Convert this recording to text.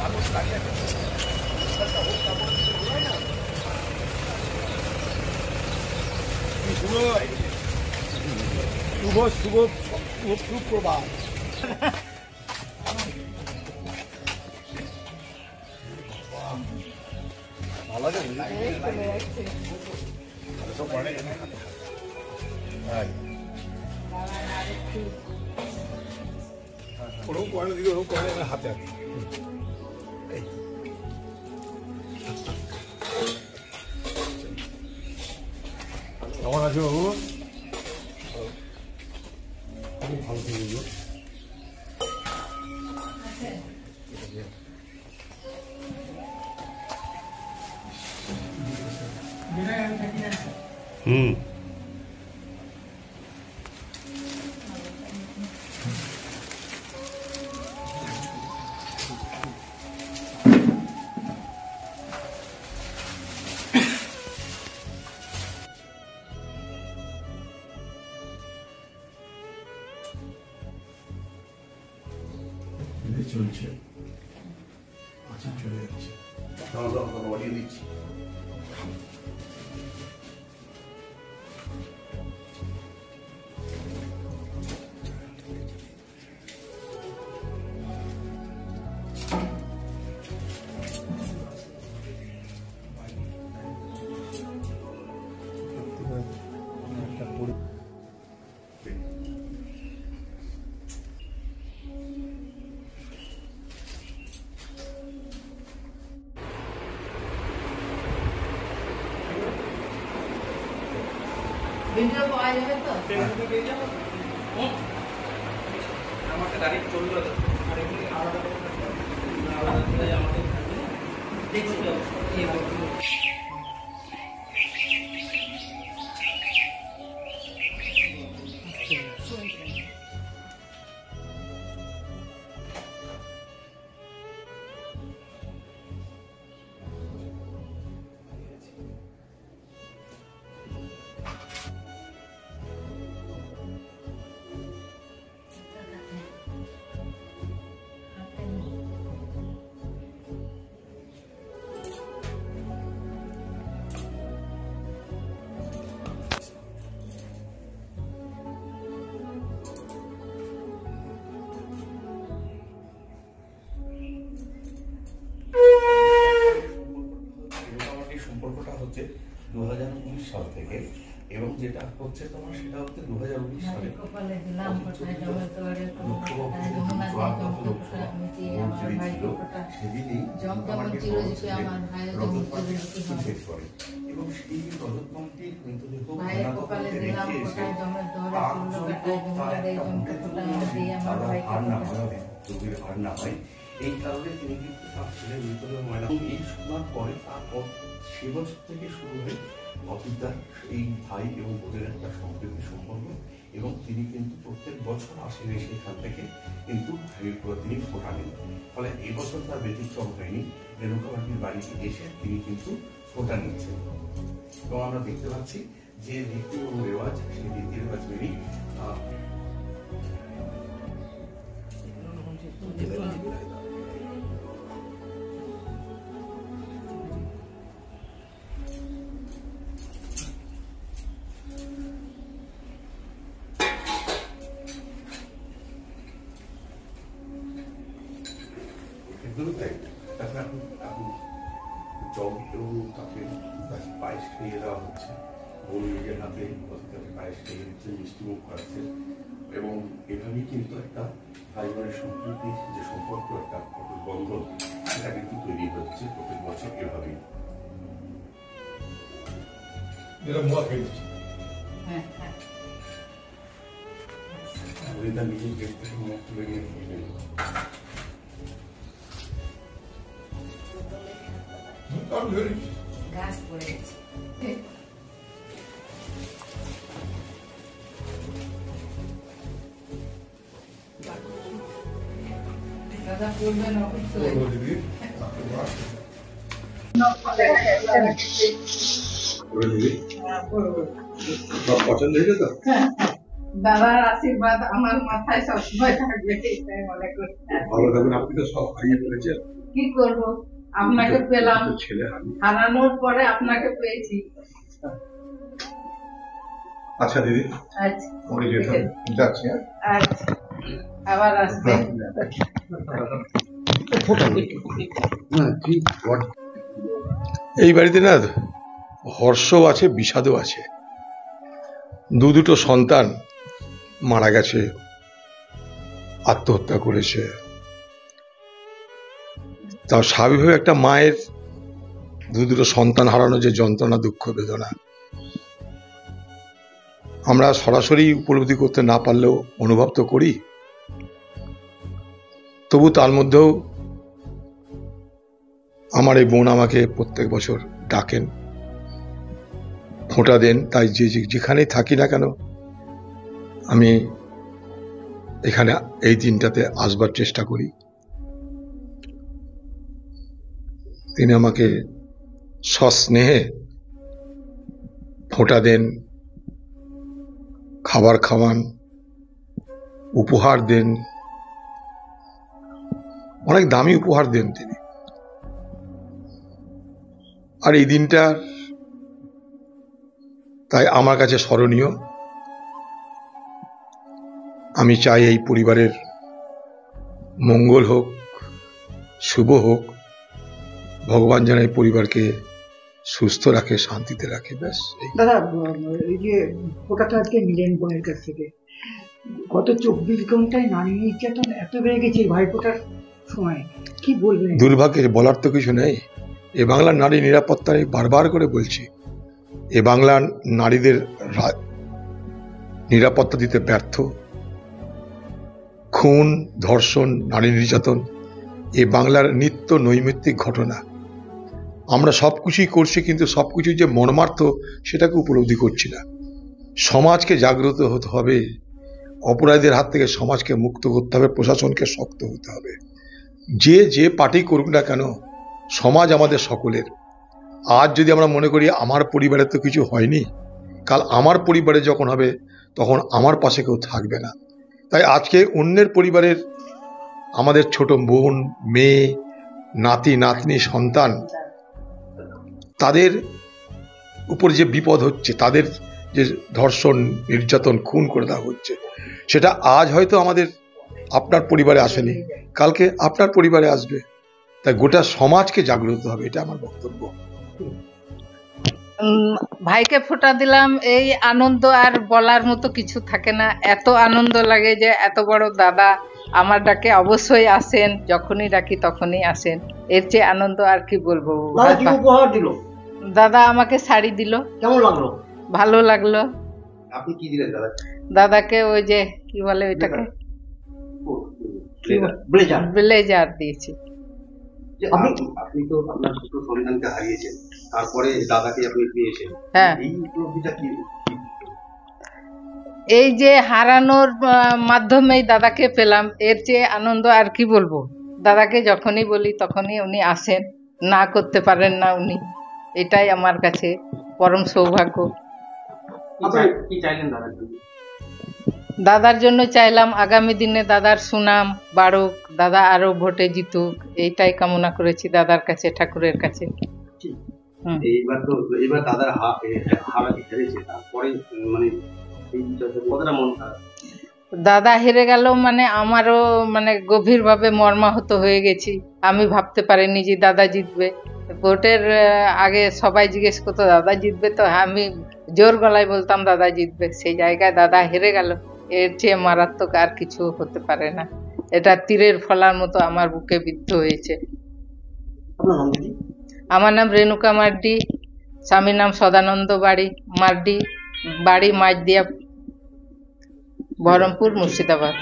মানুষ দাঁড়িয়ে আছে শুভ শুভ সুপ্রভাত। ভালো লাগে সব পড়ে ওরকম করে দিকে ওরকম করে হাতে হাতে। কেমন আছো বাবু? খুব ভালো থাকবে। চলছে আচ্ছা চলে যাচ্ছে বাড়িয়ে দিচ্ছি। ভিডিও পাওয়া যাবে তো? আমাকে ডাইরেক্ট চলবে আর এগুলি আলাদা করে আমাদের দেখছি তো এই সম্পর্কটা হচ্ছে 2019 সাল থেকে এবং যেটা হচ্ছে তোমার সেটা হচ্ছে 2019 সালে এবং সেই রজতমন্ত্রীর মৃতদেহ হার না হয় এই কারণে তিনি কিন্তু তার ছেলের মৃতদেহ ময়না এই শোনার পরে তারপর সে বছর থেকে শুরু হয়ে অতীতার এই ভাই এবং বোনের একটা সম্প্রীতি সম্পর্ক এবং তিনি কিন্তু প্রত্যেক বছর আসেন সেখান থেকে কিন্তু তিনি ফোটা নেন। ফলে এই বছর তার ব্যতিক্রম হয়নি, রেণুকা মাটির বাড়িতে এসে তিনি কিন্তু ফোটা নিচ্ছেন এবং আমরা দেখতে পাচ্ছি যে রীতি এবং রেওয়াজ সেই রীতি রেওয়াজ মেনেই জল এবং তাকে পায়েস খেয়ে দেওয়া হচ্ছে, বোন নিজের হাতে তাকে পায়েস খেয়ে দিচ্ছে, মিষ্টিমুখ করাচ্ছে এবং এভাবেই কিন্তু একটা ভাই বোনের সম্প্রীতির যে সম্পর্ক, একটা কঠোর বন্ধন সেটা কিন্তু তৈরি হচ্ছে প্রত্যেক বছর এভাবেই। নিজের গেট থেকে মুখ তুলে নিয়ে গাছ পড়ে গেছে। দাদা পড়বেন অবশ্যই। পছন্দ হয়েছে তো? দাদার আশীর্বাদ আমার মাথায় সবসময় থাকবে, এটাই মনে করি। ভালো থাকবেন, আপনি তো সব হারিয়ে ফেলেছেন। কি করব, আপনাকে পেলাম, ছেলে হারিয়ে। হারানোর পরে আপনাকে পেয়েছি। আচ্ছা দিদি, আচ্ছা আমি যাচ্ছি। হ্যাঁ আচ্ছা, আবার আসবে। এই বাড়িতে না হর্ষও আছে, বিষাদও আছে। দুটো সন্তান মারা গেছে, আত্মহত্যা করেছে। তাও স্বাভাবিকভাবে একটা মায়ের দুটো সন্তান হারানো যে যন্ত্রণা, দুঃখ, বেদনা আমরা সরাসরি উপলব্ধি করতে না পারলেও অনুভব তো করি। তবু তার মধ্যেও আমার এই বোন আমাকে প্রত্যেক বছর ডাকেন, ফোঁটা দেন। তাই যেখানেই থাকি না কেন আমি এখানে এই দিনটাতে আসবার চেষ্টা করি। তিনি আমাকে সস্নেহে ফোঁটা দেন, খাবার খাওয়ান, উপহার দেন, অনেক দামি উপহার দেন তিনি। আর এই দিনটা তাই আমার কাছে স্মরণীয়। আমি চাই এই পরিবারের মঙ্গল হোক, শুভ হোক। ভগবান যেন এই পরিবারকে সুস্থ রাখে, শান্তিতে রাখে। ব্যাস। দাদা, এই যে ফোটাটা আজকে নিলেন বোনের কাছ থেকে, গত 24 ঘন্টায় নারী নির্যাতন এত বেড়ে গেছে ভাইফোঁটার সময়, কি বলবেন? দুর্ভাগ্যের বলার তো কিছু নেই। এ বাংলার নারী নিরাপত্তা আমি বারবার করে বলছি, এ বাংলার নারীদের নিরাপত্তা দিতে ব্যর্থ। খুন, ধর্ষণ, নারী নির্যাতন এ বাংলার নিত্য নৈমিত্তিক ঘটনা। আমরা সবকিছুই করছি, কিন্তু সবকিছু যে মর্মার্থ সেটাকে উপলব্ধি করছি না। সমাজকে জাগ্রত হতে হবে, অপরাধীদের হাত থেকে সমাজকে মুক্ত করতে হবে, প্রশাসনকে শক্ত হতে হবে। যে পার্টি করুক না কেন, সমাজ আমাদের সকলের। আজ যদি আমরা মনে করি আমার পরিবারে তো কিছু হয়নি, কাল আমার পরিবারে যখন হবে তখন আমার পাশে কেউ থাকবে না। তাই আজকে অন্যের পরিবারের আমাদের ছোট বোন, মেয়ে, নাতি, নাতনি, সন্তান, তাদের উপর যে বিপদ হচ্ছে, তাদের যে ধর্ষণ, নির্যাতন, খুন করে দেওয়া হচ্ছে, সেটা আজ হয়তো আমাদের আপনার পরিবারে আসেনি, কালকে আপনার পরিবারে আসবে। তাই গোটা সমাজকে জাগ্রত হবে, এটা আমার বক্তব্য। ভাইকে ফোঁটা দিলাম, এই আনন্দ আর বলার মতো কিছু থাকে না। এত আনন্দ লাগে যে এত বড় দাদা আমার ডাকে অবশ্যই আসেন, যখনই ডাকি তখনই আসেন। এর চেয়ে আনন্দ আর কি বলবো। দাদা কি উপহার দিল? দাদা আমাকে শাড়ি দিল। কেমন লাগলো? ভালো লাগলো। আপনি কি দিলেন দাদা? দাদাকে ওই যে কি বলে ওইটাকে, ব্লেজার। ব্লেজার দিয়েছি। আপনি তো আপনার ছোট সন্তানকে হারিয়েছেন, তারপরে দাদাকে আপনি পেয়েছেন। হ্যাঁ, এই উপলব্ধিটা কি? এই যে হারানোর মাধ্যমেই দাদাকে পেলাম, এর চেয়ে আনন্দ আর কি বলবো। দাদাকে যখনই বলি তখনই উনি আসেন, না করতে পারেন না উনি। এটাই আমার কাছে পরম সৌভাগ্য। কি চাইলেন দাদার জন্য? দাদার জন্য চাইলাম আগামী দিনে দাদার সুনাম বাড়ুক, দাদা আরো ভোটে জিতুক, এইটাই কামনা করেছি দাদার কাছে, ঠাকুরের কাছে। এইবার দাদার হারাতে হেরেছে, তারপরে মানে কতটা মন খারাপ? দাদা হেরে গেল মানে আমারও মানে গভীরভাবে মর্মাহত হয়ে গেছি। আমি ভাবতে পারিনি যে দাদা জিতবে। ভোটের আগে সবাই জিজ্ঞেস করতো দাদা জিতবে, তো আমি জোর গলায় বলতাম দাদা জিতবে। সেই জায়গায় দাদা হেরে গেল, এর চেয়ে মারাত্মক আর কিছু হতে পারে না। এটা তীরের ফলার মতো আমার বুকে বিদ্ধ হয়েছে। আমার নাম রেণুকা মার্ডি, স্বামীর নাম সদানন্দ মার্ডি, বাড়ি মাঝদিয়া, বহরমপুর, মুর্শিদাবাদ।